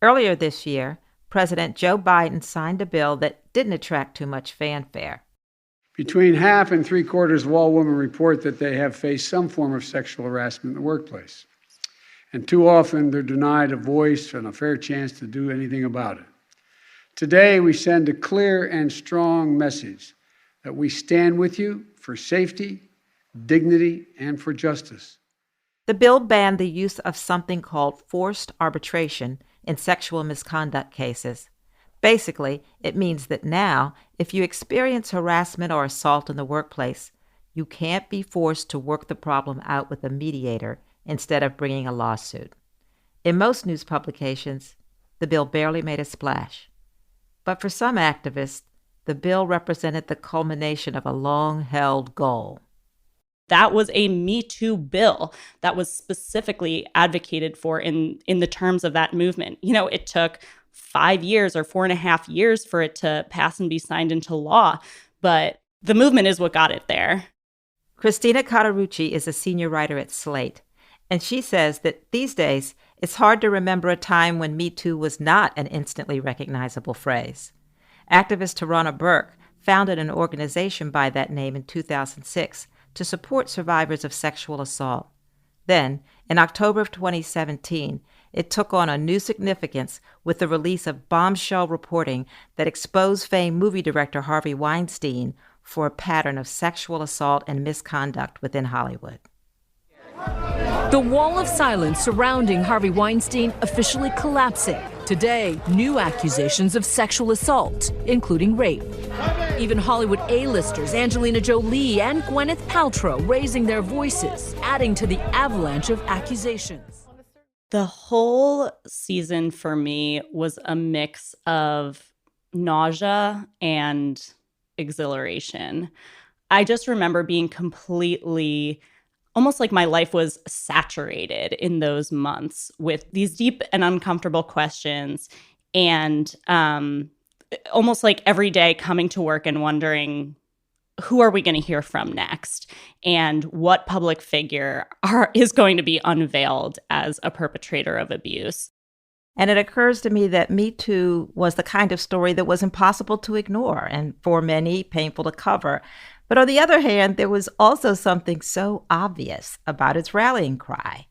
Earlier this year, President Joe Biden signed a bill that didn't attract too much fanfare. Between half and three-quarters of all women report that they have faced some form of sexual harassment in the workplace. And too often, they're denied a voice and a fair chance to do anything about it. Today, we send a clear and strong message that we stand with you for safety, dignity, and for justice. The bill banned the use of something called forced arbitration in sexual misconduct cases. Basically, it means that now, if you experience harassment or assault in the workplace, you can't be forced to work the problem out with a mediator instead of bringing a lawsuit. In most news publications, the bill barely made a splash. But for some activists, the bill represented the culmination of a long-held goal. That was a Me Too bill that was specifically advocated for in the terms of that movement. You know, it took 5 years or 4.5 years for it to pass and be signed into law, but the movement is what got it there. Christina Cauterucci is a senior writer at Slate, and she says that these days it's hard to remember a time when Me Too was not an instantly recognizable phrase. Activist Tarana Burke founded an organization by that name in 2006 to support survivors of sexual assault. Then, in October of 2017, it took on a new significance with the release of bombshell reporting that exposed famed movie director Harvey Weinstein for a pattern of sexual assault and misconduct within Hollywood. The wall of silence surrounding Harvey Weinstein officially collapsing. Today, new accusations of sexual assault, including rape. Even Hollywood A-listers Angelina Jolie and Gwyneth Paltrow raising their voices, adding to the avalanche of accusations. The whole season for me was a mix of nausea and exhilaration. I just remember being completely, almost like my life was saturated in those months with these deep and uncomfortable questions, and almost like every day coming to work and wondering, who are we going to hear from next? And what public figure is going to be unveiled as a perpetrator of abuse? And it occurs to me that Me Too was the kind of story that was impossible to ignore and for many painful to cover. But on the other hand, there was also something so obvious about its rallying cry.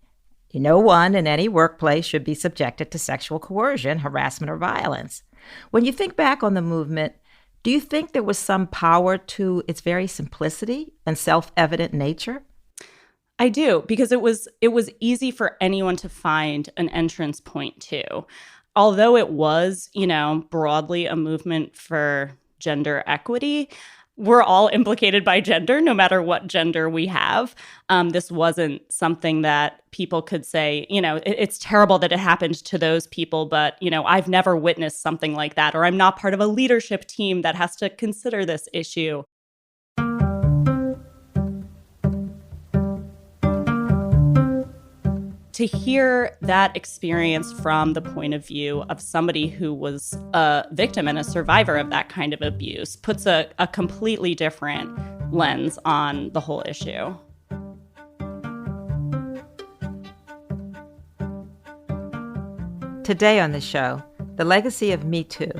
No one in any workplace should be subjected to sexual coercion, harassment, or violence. When you think back on the movement, do you think there was some power to its very simplicity and self-evident nature? I do, because it was easy for anyone to find an entrance point to. Although it was, broadly a movement for gender equity, we're all implicated by gender, no matter what gender we have. This wasn't something that people could say, it's terrible that it happened to those people, but, I've never witnessed something like that, or I'm not part of a leadership team that has to consider this issue. To hear that experience from the point of view of somebody who was a victim and a survivor of that kind of abuse puts a completely different lens on the whole issue. Today on the show, the legacy of Me Too.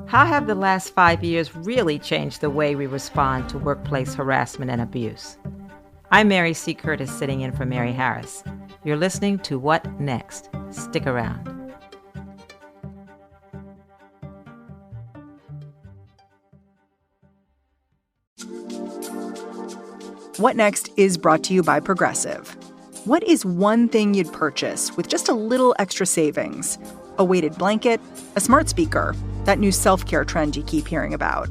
How have the last 5 years really changed the way we respond to workplace harassment and abuse? I'm Mary C. Curtis, sitting in for Mary Harris. You're listening to What Next? Stick around. What Next is brought to you by Progressive. What is one thing you'd purchase with just a little extra savings? A weighted blanket, a smart speaker, that new self-care trend you keep hearing about.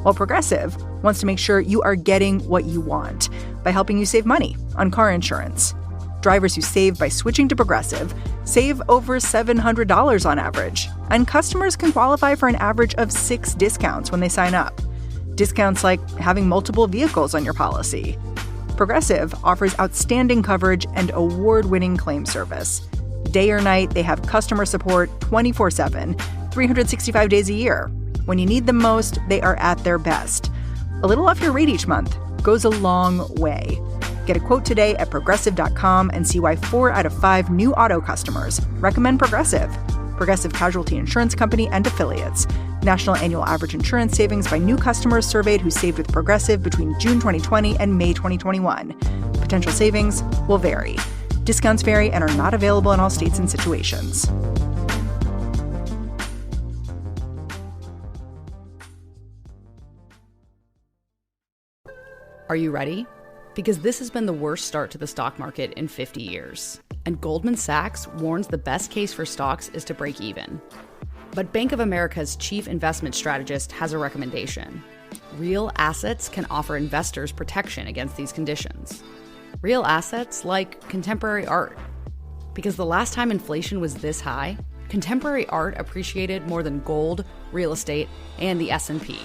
Well, Progressive wants to make sure you are getting what you want by helping you save money on car insurance. Drivers who save by switching to Progressive save over $700 on average, and customers can qualify for an average of 6 discounts when they sign up. Discounts like having multiple vehicles on your policy. Progressive offers outstanding coverage and award-winning claim service. Day or night, they have customer support 24/7, 365 days a year. When you need them most, they are at their best. A little off your rate each month goes a long way. Get a quote today at Progressive.com and see why 4 out of 5 new auto customers recommend Progressive. Progressive Casualty Insurance Company and Affiliates. National annual average insurance savings by new customers surveyed who saved with Progressive between June 2020 and May 2021. Potential savings will vary. Discounts vary and are not available in all states and situations. Are you ready? Because this has been the worst start to the stock market in 50 years. And Goldman Sachs warns the best case for stocks is to break even. But Bank of America's chief investment strategist has a recommendation. Real assets can offer investors protection against these conditions. Real assets like contemporary art. Because the last time inflation was this high, contemporary art appreciated more than gold, real estate, and the S&P.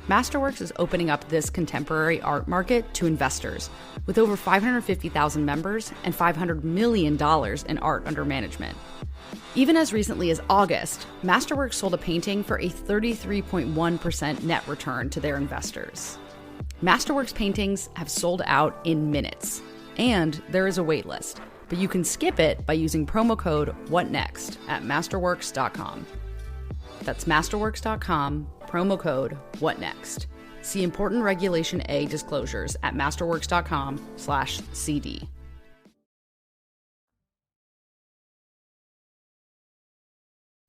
Masterworks is opening up this contemporary art market to investors with over 550,000 members and $500 million in art under management. Even as recently as August, Masterworks sold a painting for a 33.1% net return to their investors. Masterworks paintings have sold out in minutes, and there is a wait list, but you can skip it by using promo code WhatNext at masterworks.com. That's masterworks.com, promo code WhatNext. See important Regulation A disclosures at masterworks.com/CD.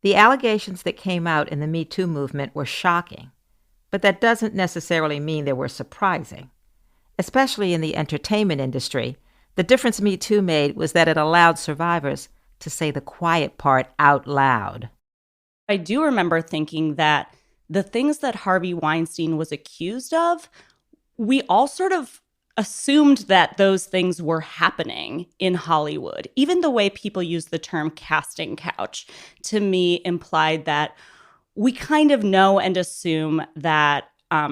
The allegations that came out in the Me Too movement were shocking, but that doesn't necessarily mean they were surprising. Especially in the entertainment industry, the difference Me Too made was that it allowed survivors to say the quiet part out loud. I do remember thinking that the things that Harvey Weinstein was accused of, we all sort of assumed that those things were happening in Hollywood. Even the way people use the term casting couch, to me, implied that we kind of know and assume that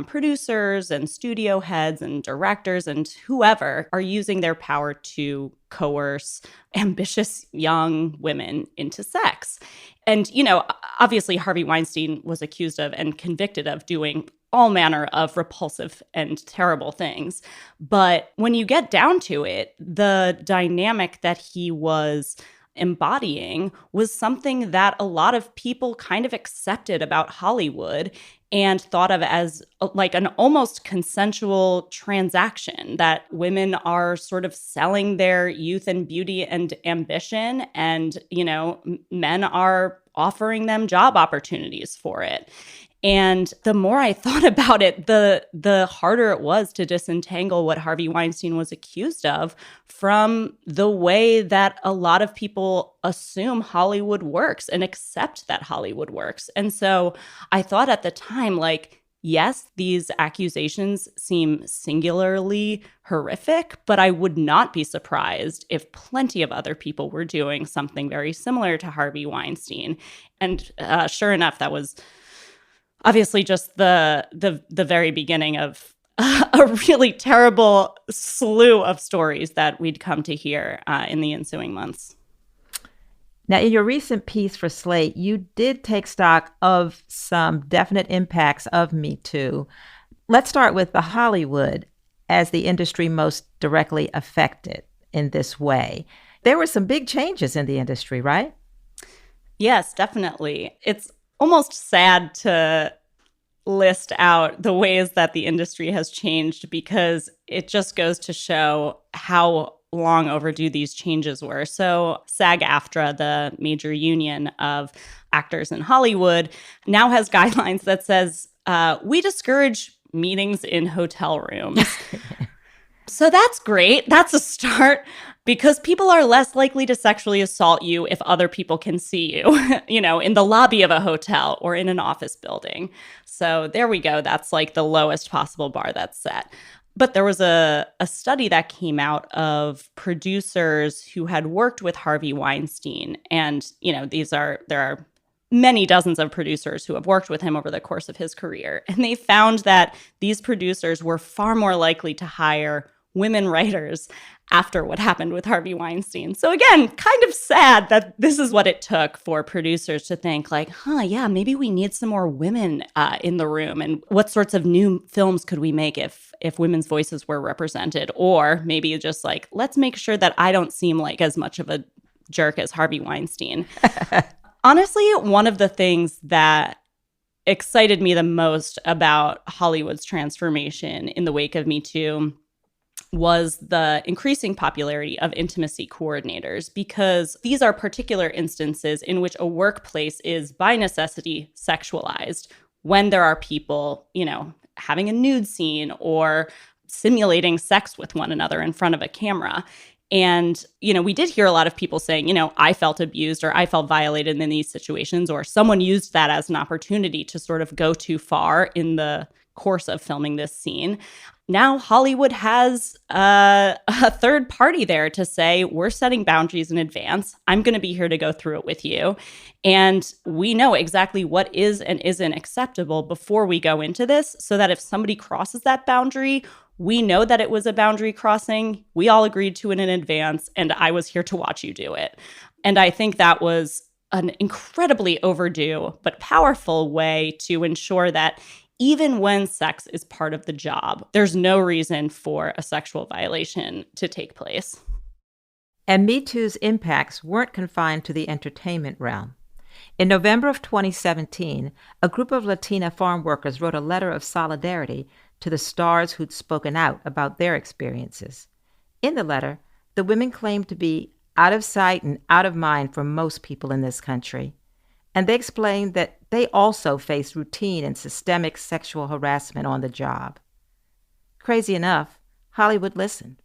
producers and studio heads and directors and whoever are using their power to coerce ambitious young women into sex. And, you know, obviously Harvey Weinstein was accused of and convicted of doing all manner of repulsive and terrible things. But when you get down to it, the dynamic that he was embodying was something that a lot of people kind of accepted about Hollywood and thought of as like an almost consensual transaction, that women are sort of selling their youth and beauty and ambition, and, you know, men are offering them job opportunities for it. And the more I thought about it, the harder it was to disentangle what Harvey Weinstein was accused of from the way that a lot of people assume Hollywood works and accept that Hollywood works. And so I thought at the time, like, yes, these accusations seem singularly horrific, but I would not be surprised if plenty of other people were doing something very similar to Harvey Weinstein. And sure enough, that was obviously just the very beginning of a really terrible slew of stories that we'd come to hear in the ensuing months. Now, in your recent piece for Slate, you did take stock of some definite impacts of Me Too. Let's start with the Hollywood as the industry most directly affected in this way. There were some big changes in the industry, right? Yes, definitely. It's almost sad to list out the ways that the industry has changed, because it just goes to show how long overdue these changes were. So SAG-AFTRA, the major union of actors in Hollywood, now has guidelines that says we discourage meetings in hotel rooms. So that's great. That's a start, because people are less likely to sexually assault you if other people can see you, you know, in the lobby of a hotel or in an office building. So there we go. That's like the lowest possible bar that's set. But there was a study that came out of producers who had worked with Harvey Weinstein. And, you know, there are many dozens of producers who have worked with him over the course of his career. And they found that these producers were far more likely to hire women writers after what happened with Harvey Weinstein. So again, kind of sad that this is what it took for producers to think like, yeah, maybe we need some more women in the room. And what sorts of new films could we make if women's voices were represented? Or maybe just like, let's make sure that I don't seem like as much of a jerk as Harvey Weinstein. Honestly, one of the things that excited me the most about Hollywood's transformation in the wake of Me Too was the increasing popularity of intimacy coordinators, because these are particular instances in which a workplace is by necessity sexualized when there are people, having a nude scene or simulating sex with one another in front of a camera. And, we did hear a lot of people saying, I felt abused or I felt violated in these situations, or someone used that as an opportunity to sort of go too far in the course of filming this scene. Now Hollywood has a third party there to say, we're setting boundaries in advance. I'm going to be here to go through it with you. And we know exactly what is and isn't acceptable before we go into this, so that if somebody crosses that boundary, we know that it was a boundary crossing. We all agreed to it in advance, and I was here to watch you do it. And I think that was an incredibly overdue but powerful way to ensure that even when sex is part of the job, there's no reason for a sexual violation to take place. And Me Too's impacts weren't confined to the entertainment realm. In November of 2017, a group of Latina farm workers wrote a letter of solidarity to the stars who'd spoken out about their experiences. In the letter, the women claimed to be out of sight and out of mind for most people in this country. And they explained that they also face routine and systemic sexual harassment on the job. Crazy enough, Hollywood listened.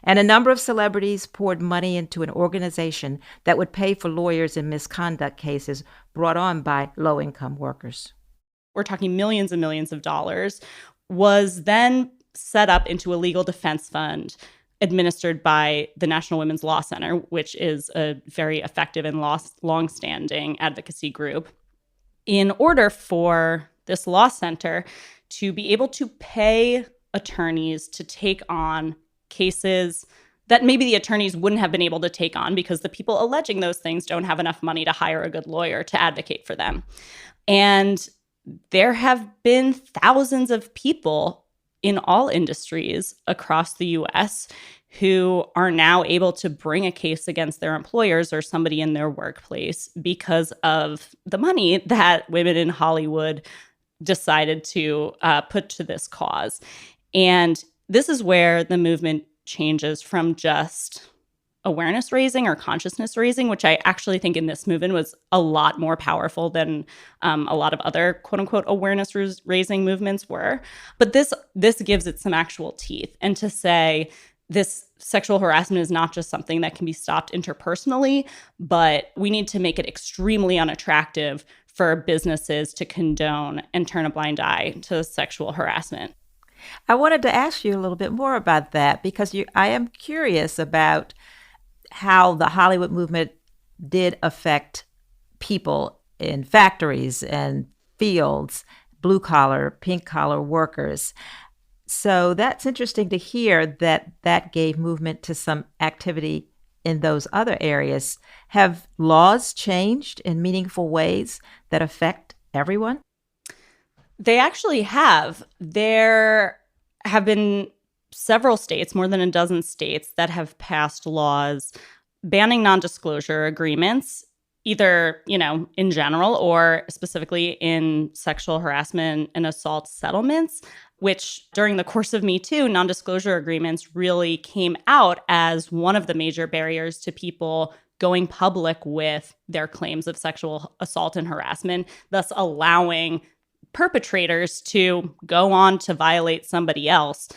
And a number of celebrities poured money into an organization that would pay for lawyers in misconduct cases brought on by low-income workers. We're talking millions and millions of dollars, was then set up into a legal defense fund administered by the National Women's Law Center, which is a very effective and long-standing advocacy group, in order for this law center to be able to pay attorneys to take on cases that maybe the attorneys wouldn't have been able to take on because the people alleging those things don't have enough money to hire a good lawyer to advocate for them. And there have been thousands of people in all industries across the U.S. who are now able to bring a case against their employers or somebody in their workplace because of the money that women in Hollywood decided to put to this cause. And this is where the movement changes from just awareness raising or consciousness raising, which I actually think in this movement was a lot more powerful than a lot of other quote unquote awareness raising movements were. But this gives it some actual teeth. And to say this sexual harassment is not just something that can be stopped interpersonally, but we need to make it extremely unattractive for businesses to condone and turn a blind eye to sexual harassment. I wanted to ask you a little bit more about that because I am curious about how the Hollywood movement did affect people in factories and fields, blue collar, pink collar workers. So that's interesting to hear that gave movement to some activity in those other areas. Have laws changed in meaningful ways that affect everyone? They actually have. There have been several states, more than a dozen states, that have passed laws banning non-disclosure agreements, either, in general or specifically in sexual harassment and assault settlements, which during the course of Me Too, non-disclosure agreements really came out as one of the major barriers to people going public with their claims of sexual assault and harassment, thus allowing perpetrators to go on to violate somebody else.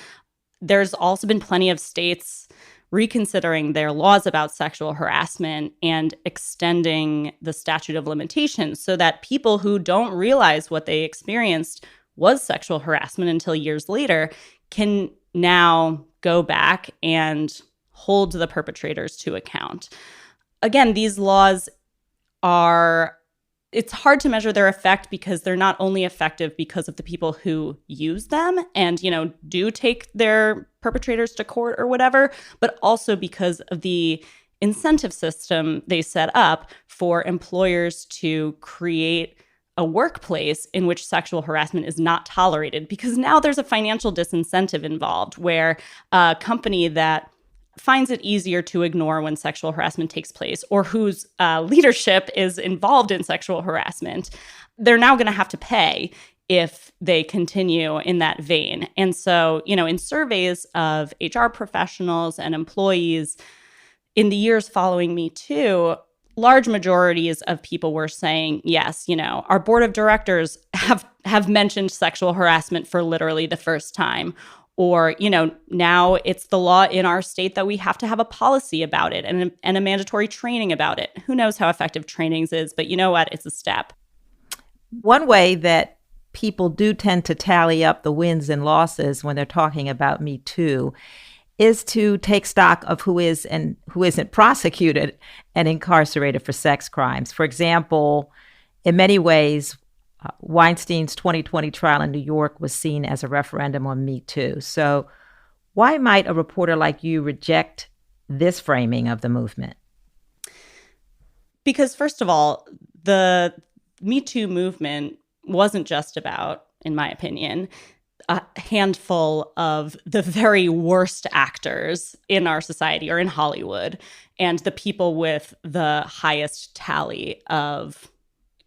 There's also been plenty of states reconsidering their laws about sexual harassment and extending the statute of limitations so that people who don't realize what they experienced was sexual harassment until years later can now go back and hold the perpetrators to account. Again, these laws it's hard to measure their effect because they're not only effective because of the people who use them and, do take their perpetrators to court or whatever, but also because of the incentive system they set up for employers to create a workplace in which sexual harassment is not tolerated, because now there's a financial disincentive involved where a company that finds it easier to ignore when sexual harassment takes place or whose leadership is involved in sexual harassment, they're now going to have to pay if they continue in that vein. And so, in surveys of HR professionals and employees in the years following Me Too, large majorities of people were saying, yes, our board of directors have mentioned sexual harassment for literally the first time. Or, now it's the law in our state that we have to have a policy about it and a mandatory training about it. Who knows how effective trainings is, but you know what? It's a step. One way that people do tend to tally up the wins and losses when they're talking about Me Too is to take stock of who is and who isn't prosecuted and incarcerated for sex crimes. For example, in many ways, Weinstein's 2020 trial in New York was seen as a referendum on Me Too. So why might a reporter like you reject this framing of the movement? Because first of all, the Me Too movement wasn't just about, in my opinion, a handful of the very worst actors in our society or in Hollywood and the people with the highest tally of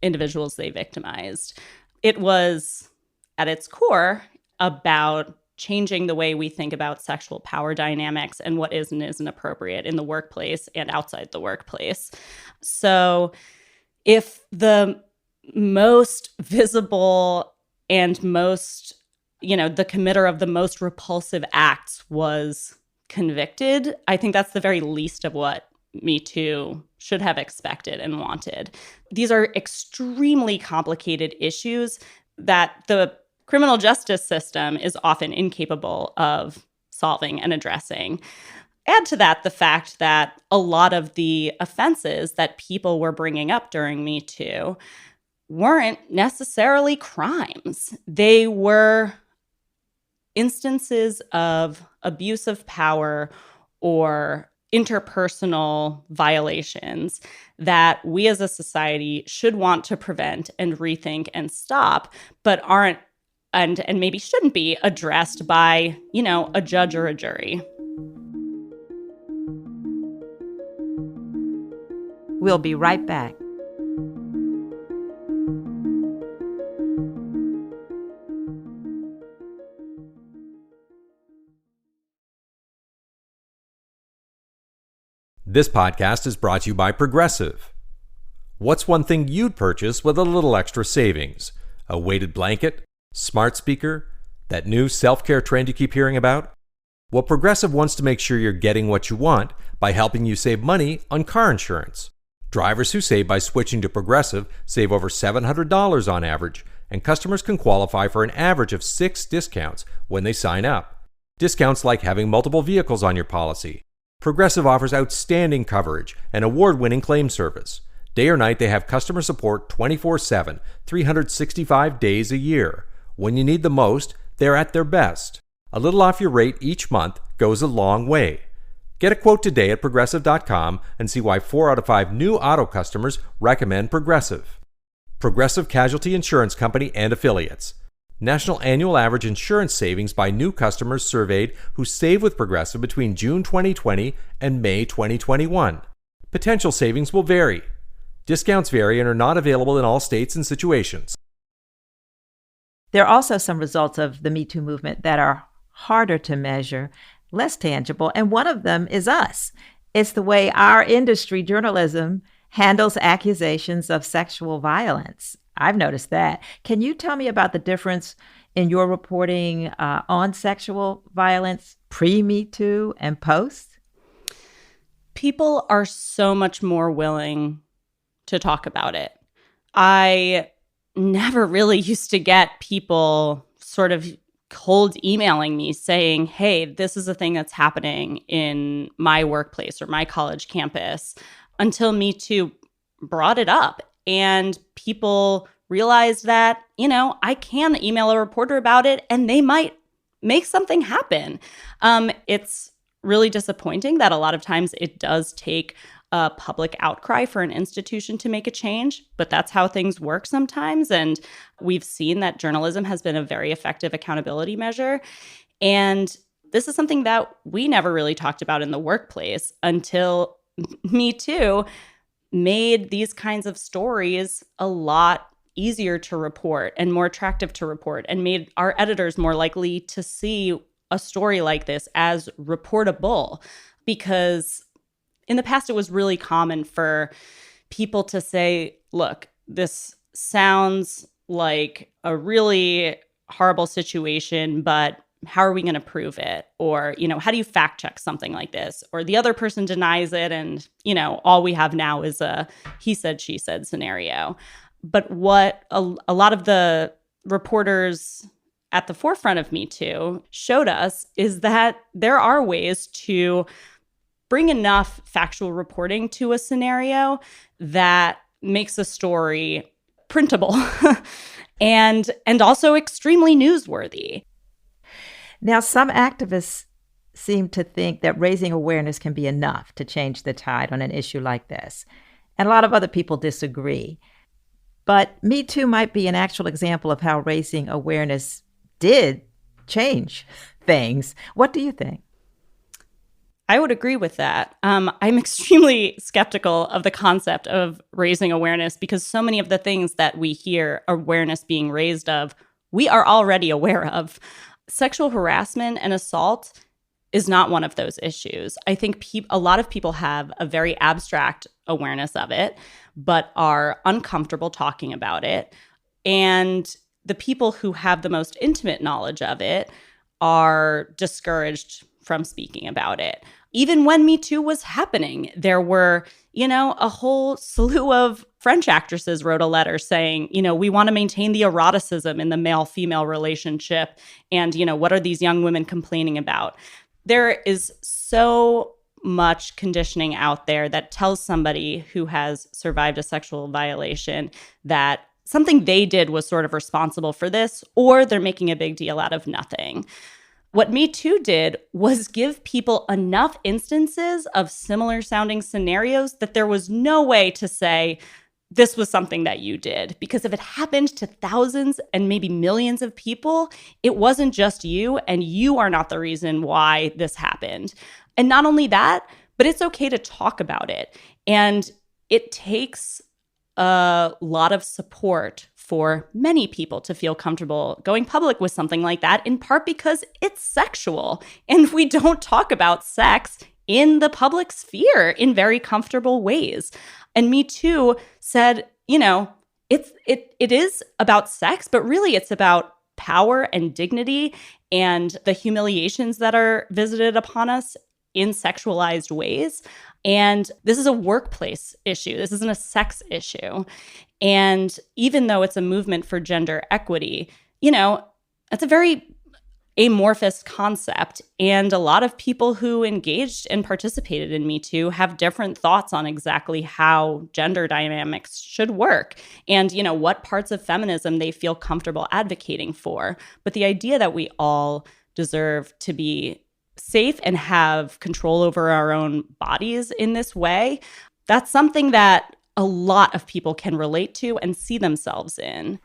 individuals they victimized. It was, at its core, about changing the way we think about sexual power dynamics and what is and isn't appropriate in the workplace and outside the workplace. So if the most visible and most, the committer of the most repulsive acts was convicted, I think that's the very least of what Me Too should have expected and wanted. These are extremely complicated issues that the criminal justice system is often incapable of solving and addressing. Add to that the fact that a lot of the offenses that people were bringing up during Me Too weren't necessarily crimes. They were instances of abuse of power or interpersonal violations that we as a society should want to prevent and rethink and stop, but aren't and maybe shouldn't be addressed by, a judge or a jury. We'll be right back. This podcast is brought to you by Progressive. What's one thing you'd purchase with a little extra savings? A weighted blanket? Smart speaker? That new self-care trend you keep hearing about? Well, Progressive wants to make sure you're getting what you want by helping you save money on car insurance. Drivers who save by switching to Progressive save over $700 on average, and customers can qualify for an average of 6 discounts when they sign up. Discounts like having multiple vehicles on your policy. Progressive offers outstanding coverage and award-winning claim service. Day or night, they have customer support 24/7, 365 days a year. When you need the most, they're at their best. A little off your rate each month goes a long way. Get a quote today at Progressive.com and see why 4 out of 5 new auto customers recommend Progressive. Progressive Casualty Insurance Company and Affiliates. National annual average insurance savings by new customers surveyed who save with Progressive between June 2020 and May 2021. Potential savings will vary. Discounts vary and are not available in all states and situations. There are also some results of the Me Too movement that are harder to measure, less tangible, and one of them is us. It's the way our industry, journalism, handles accusations of sexual violence. I've noticed that. Can you tell me about the difference in your reporting on sexual violence pre-Me Too and post? People are so much more willing to talk about it. I never really used to get people sort of cold emailing me saying, hey, this is a thing that's happening in my workplace or my college campus, until Me Too brought it up. And people realized that, I can email a reporter about it and they might make something happen. It's really disappointing that a lot of times it does take a public outcry for an institution to make a change, but that's how things work sometimes. And we've seen that journalism has been a very effective accountability measure. And this is something that we never really talked about in the workplace until Me Too made these kinds of stories a lot easier to report and more attractive to report, and made our editors more likely to see a story like this as reportable. Because in the past, it was really common for people to say, look, this sounds like a really horrible situation, but how are we going to prove it? Or, how do you fact check something like this? Or the other person denies it, and, all we have now is a he said, she said scenario. But what a lot of the reporters at the forefront of Me Too showed us is that there are ways to bring enough factual reporting to a scenario that makes a story printable and also extremely newsworthy. Now, some activists seem to think that raising awareness can be enough to change the tide on an issue like this. And a lot of other people disagree. But Me Too might be an actual example of how raising awareness did change things. What do you think? I would agree with that. I'm extremely skeptical of the concept of raising awareness because so many of the things that we hear awareness being raised of, we are already aware of. Sexual harassment and assault is not one of those issues. I think a lot of people have a very abstract awareness of it, but are uncomfortable talking about it. And the people who have the most intimate knowledge of it are discouraged from speaking about it. Even when Me Too was happening, there were, a whole slew of French actresses wrote a letter saying, we want to maintain the eroticism in the male-female relationship. And, what are these young women complaining about? There is so much conditioning out there that tells somebody who has survived a sexual violation that something they did was sort of responsible for this, or they're making a big deal out of nothing. What Me Too did was give people enough instances of similar sounding scenarios that there was no way to say, this was something that you did. Because if it happened to thousands and maybe millions of people, it wasn't just you, and you are not the reason why this happened. And not only that, but it's okay to talk about it. And it takes a lot of support for many people to feel comfortable going public with something like that, in part because it's sexual. And we don't talk about sex in the public sphere in very comfortable ways. And Me Too said, it is about sex, but really it's about power and dignity and the humiliations that are visited upon us in sexualized ways. And this is a workplace issue. This isn't a sex issue. And even though it's a movement for gender equity, it's a very amorphous concept. And a lot of people who engaged and participated in Me Too have different thoughts on exactly how gender dynamics should work and, what parts of feminism they feel comfortable advocating for. But the idea that we all deserve to be safe and have control over our own bodies in this way, that's something that a lot of people can relate to and see themselves in.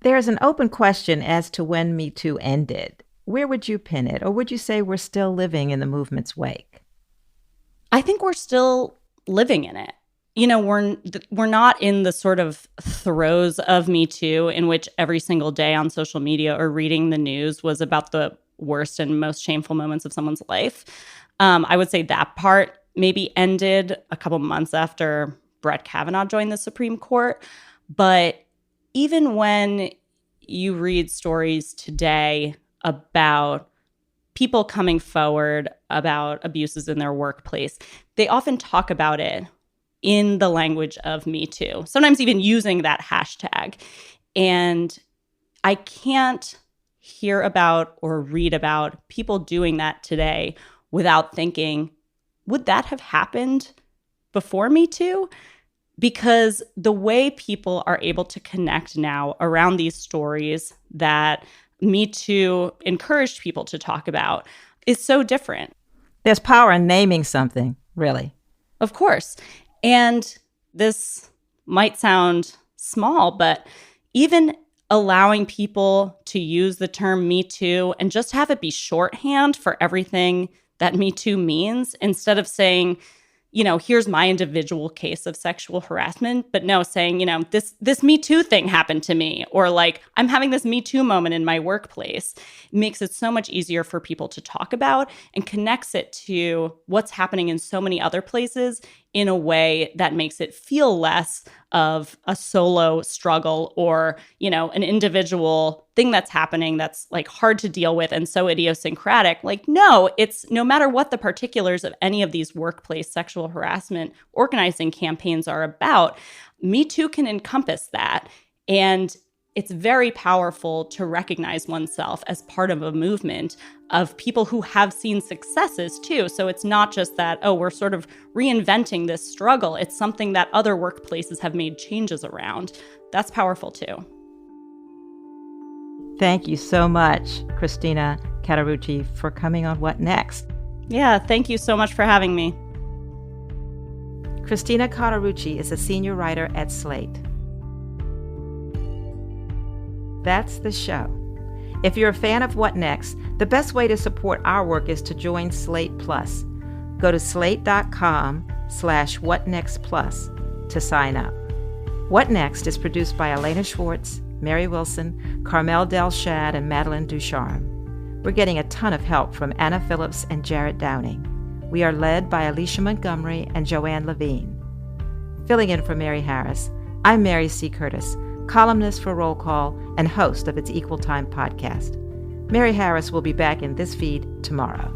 There's an open question as to when Me Too ended. Where would you pin it? Or would you say we're still living in the movement's wake? I think we're still living in it. We're not in the sort of throes of Me Too in which every single day on social media or reading the news was about the worst and most shameful moments of someone's life. I would say that part maybe ended a couple months after Brett Kavanaugh joined the Supreme Court. But even when you read stories today about people coming forward about abuses in their workplace, they often talk about it in the language of Me Too, sometimes even using that hashtag. And I can't hear about or read about people doing that today without thinking, would that have happened before Me Too? Because the way people are able to connect now around these stories that Me Too encouraged people to talk about is so different. There's power in naming something, really. Of course. And this might sound small, but even allowing people to use the term Me Too and just have it be shorthand for everything that Me Too means, instead of saying, here's my individual case of sexual harassment, but no, saying, this Me Too thing happened to me, or like, I'm having this Me Too moment in my workplace, makes it so much easier for people to talk about and connects it to what's happening in so many other places in a way that makes it feel less of a solo struggle or, an individual thing that's happening that's like hard to deal with and so idiosyncratic. Like, no, it's no matter what the particulars of any of these workplace sexual harassment organizing campaigns are about, Me Too can encompass that. And it's very powerful to recognize oneself as part of a movement of people who have seen successes too. So it's not just that, we're sort of reinventing this struggle. It's something that other workplaces have made changes around. That's powerful too. Thank you so much, Christina Cauterucci, for coming on What Next? Yeah, thank you so much for having me. Christina Cauterucci is a senior writer at Slate. That's the show. If you're a fan of What Next, the best way to support our work is to join Slate Plus. Go to slate.com/whatnextplus to sign up. What Next is produced by Elena Schwartz, Mary Wilson, Carmel Delshad, and Madeline Ducharme. We're getting a ton of help from Anna Phillips and Jarrett Downing. We are led by Alicia Montgomery and Joanne Levine. Filling in for Mary Harris, I'm Mary C. Curtis, columnist for Roll Call and host of its Equal Time podcast. Mary Harris will be back in this feed tomorrow.